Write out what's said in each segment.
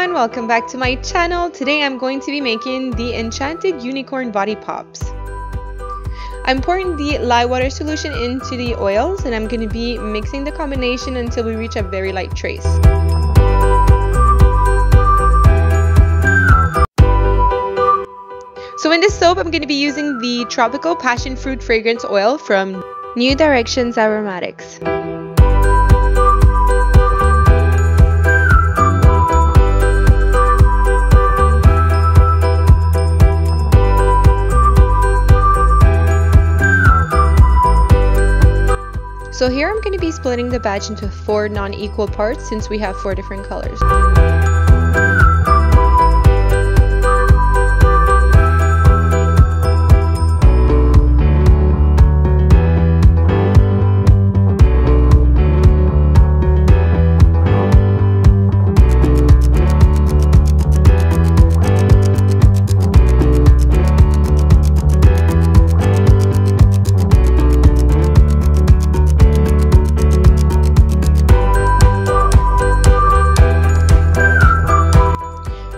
everyone, welcome back to my channel. Today I'm going to be making the Enchanted Unicorn Body Pops. I'm pouring the lye water solution into the oils and I'm going to be mixing the combination until we reach a very light trace. So in this soap I'm going to be using the Tropical Passion Fruit Fragrance Oil from New Directions Aromatics. So here I'm going to be splitting the batch into 4 non-equal parts since we have 4 different colors.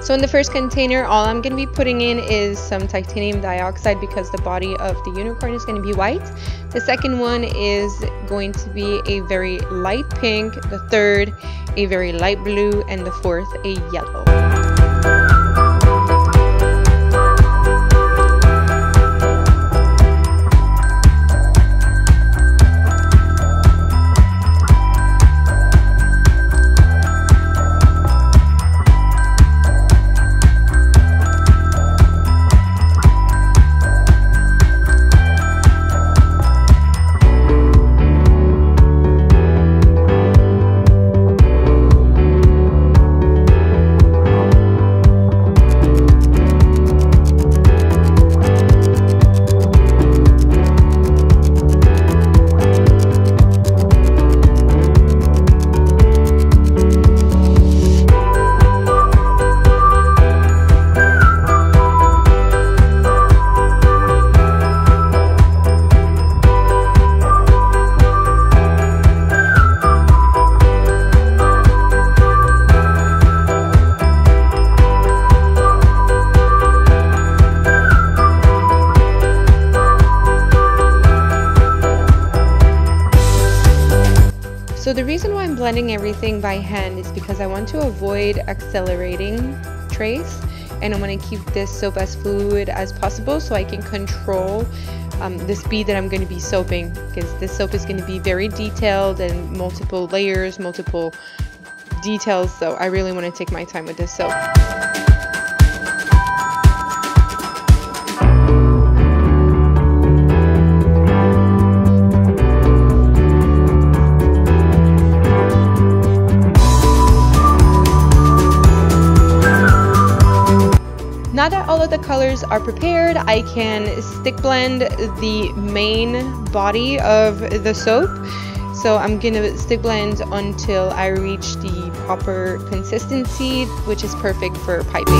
So in the first container, all I'm going to be putting in is some titanium dioxide because the body of the unicorn is going to be white. The second one is going to be a very light pink, the third a very light blue, and the fourth a yellow. So the reason why I'm blending everything by hand is because I want to avoid accelerating trace, and I want to keep this soap as fluid as possible so I can control the speed that I'm going to be soaping, because this soap is going to be very detailed and multiple layers, multiple details, so I really want to take my time with this soap. Now that all of the colors are prepared, I can stick blend the main body of the soap. So I'm gonna stick blend until I reach the proper consistency, which is perfect for piping.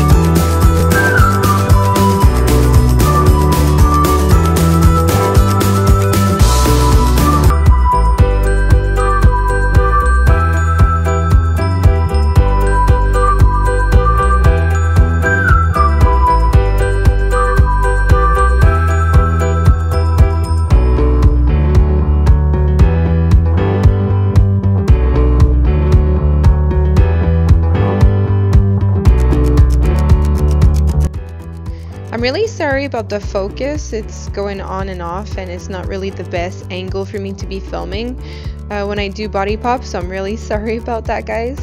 I'm really sorry about the focus. It's going on and off and it's not really the best angle for me to be filming when I do body pops, so I'm really sorry about that, guys.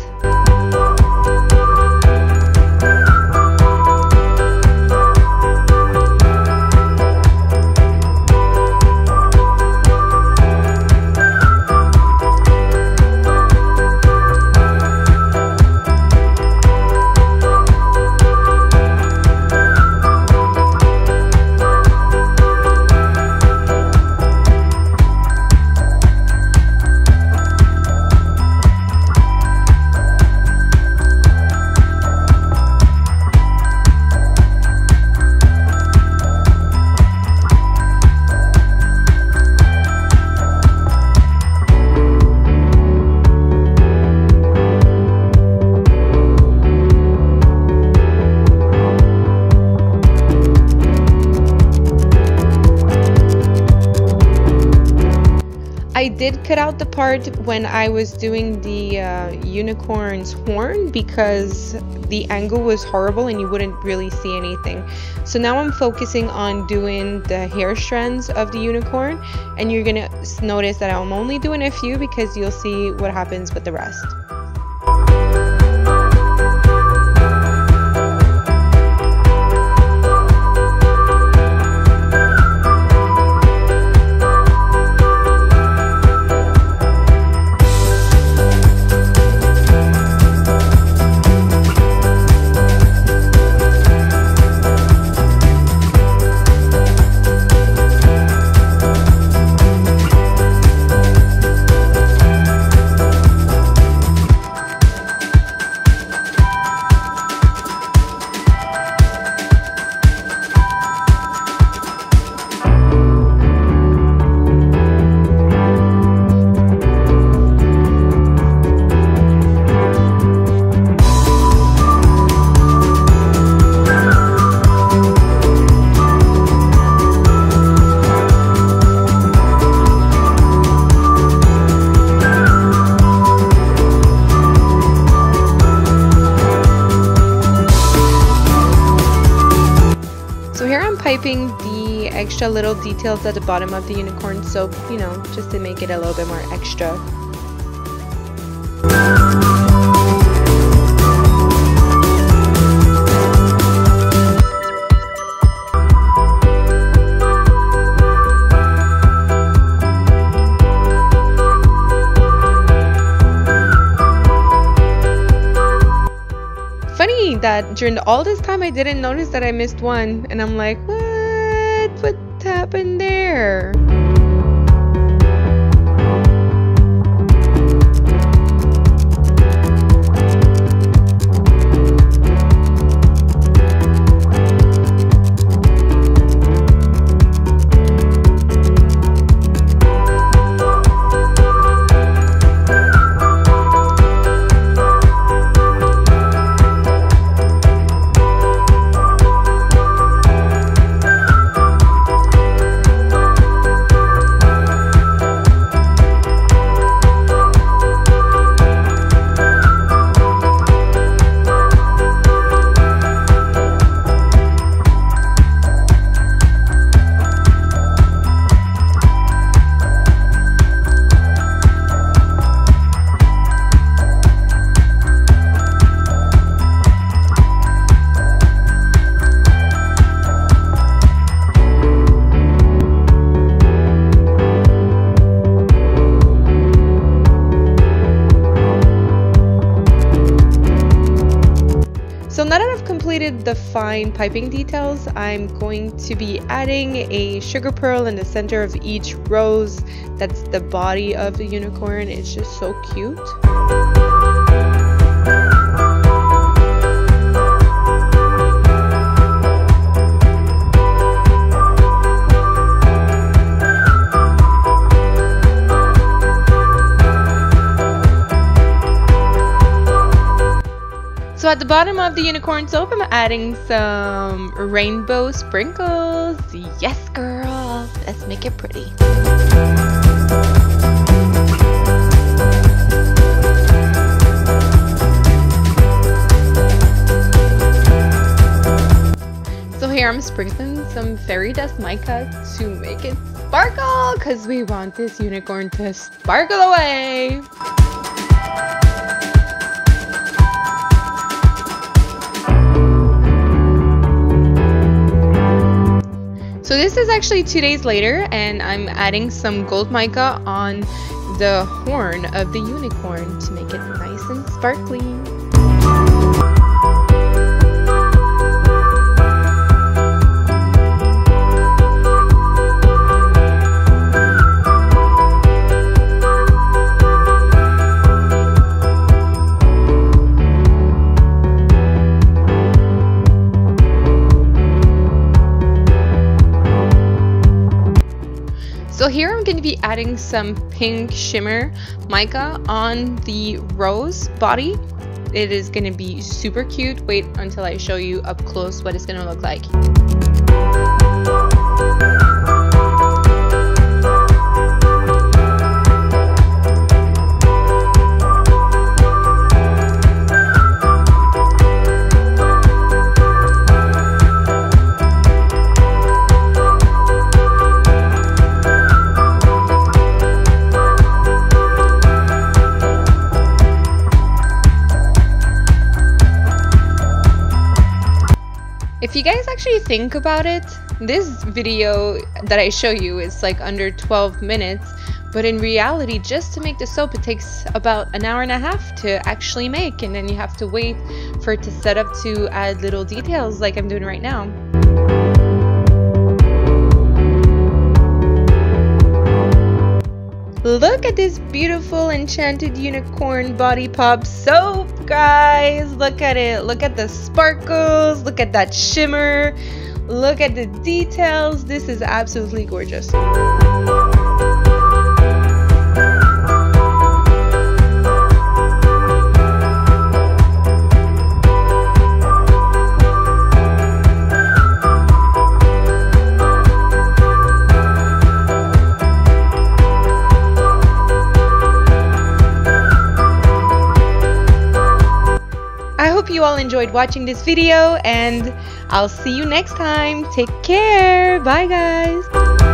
I did cut out the part when I was doing the unicorn's horn because the angle was horrible and you wouldn't really see anything. So now I'm focusing on doing the hair strands of the unicorn, and you're gonna notice that I'm only doing a few because you'll see what happens with the rest. Piping the extra little details at the bottom of the unicorn soap, you know, just to make it a little bit more extra. Funny that during all this time I didn't notice that I missed one, and I'm like, what happened there? So now that I've completed the fine piping details, I'm going to be adding a sugar pearl in the center of each rose. That's the body of the unicorn. It's just so cute. So at the bottom of the unicorn soap, I'm adding some rainbow sprinkles. Yes, girl. Let's make it pretty. So here I'm sprinkling some fairy dust mica to make it sparkle, because we want this unicorn to sparkle away. So this is actually 2 days later, and I'm adding some gold mica on the horn of the unicorn to make it nice and sparkly. So here I'm going to be adding some pink shimmer mica on the rose body. It is going to be super cute. Wait until I show you up close what it's going to look like. If you guys actually think about it, this video that I show you is like under 12 minutes, but in reality, just to make the soap, it takes about an hour and a half to actually make, and then you have to wait for it to set up to add little details like I'm doing right now. Look at this beautiful Enchanted Unicorn Body Pop soap, guys. Look at it. Look at the sparkles. Look at that shimmer. Look at the details. This is absolutely gorgeous. I hope you all enjoyed watching this video, and I'll see you next time. Take care. Bye, guys.